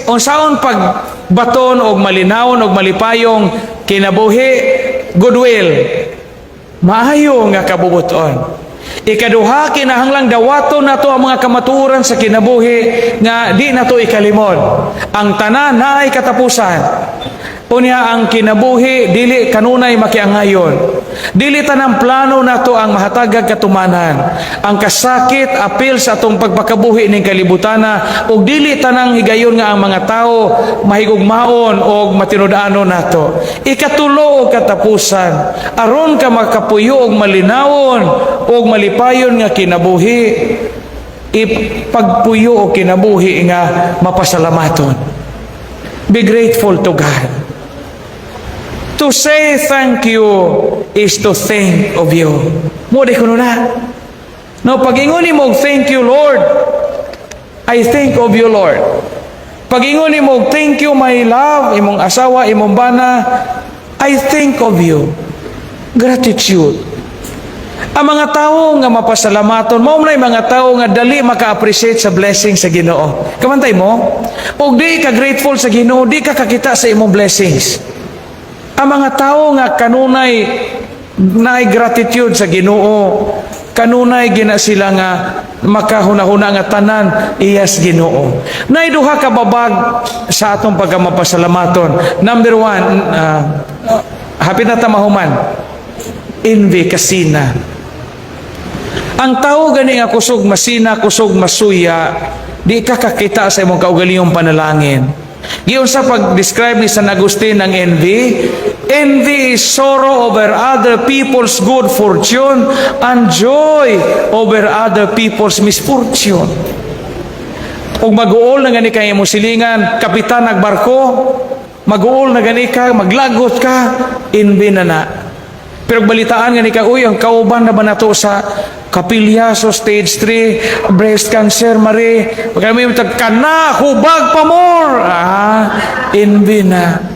unsaon pagbaton og malinawon og malipayong kinabuhi, goodwill, maayo nga kabubuton. Ikaduha, kinahanglang dawaton nato ang mga kamatuoran sa kinabuhi nga di nato ikalimod. Ang tanan naay katapusan. Unya ang kinabuhi dili kanunay makiangayon. Dili tanang plano nato ang mahatagag katumanan. Ang kasakit apil sa atong pagpakabuhi ning kalibutana ug dili tanang higayon nga ang mga tao mahigugmaon og matinud-ano nato. Ikatulo og katapusan aron ka makapuyo og malinawon og malipayon nga kinabuhi. Ipagpuyo og kinabuhi nga mapasalamaton. Be grateful to God. To say thank you is to think of you. Mo di kuno na. No, pag-inguni mo, thank you, Lord. I think of you, Lord. Pag-inguni mo, thank you, my love, imong asawa, imong bana, I think of you. Gratitude. Ang mga tao nga mapasalamaton, mao may mga tao nga dali maka-appreciate sa blessing sa Ginoo. Kamantay mo, og di ka grateful sa Ginoo, di ka kakita sa imong blessings. Ang mga tao nga kanunay naay gratitude sa Ginoo, kanunay gina sila nga makahuna-huna nga tanan iyas Ginoo. Naay duha ka babag sa atong pagkamapasalamaton. Number 1, hapit na tamahuman. Envy, kasina. Ang tao gani nga kusog masina, kusog masuya, di ka kakita sa imong kaugalingong panalangin. Giyon sa pag-describe ni San Agustin ng envy, envy is sorrow over other people's good fortune and joy over other people's misfortune. Ug mag-uol na gani kay imong silingan, kapitan nagbarko, mag-uol na gani ka, maglagot ka, envy na. Pero balitaan nga ni ka, uy, ang kauban na ba na to sa kapilyaso, stage 3, breast cancer, Marie, pagkami yung kana, hubag pa more. Envy na.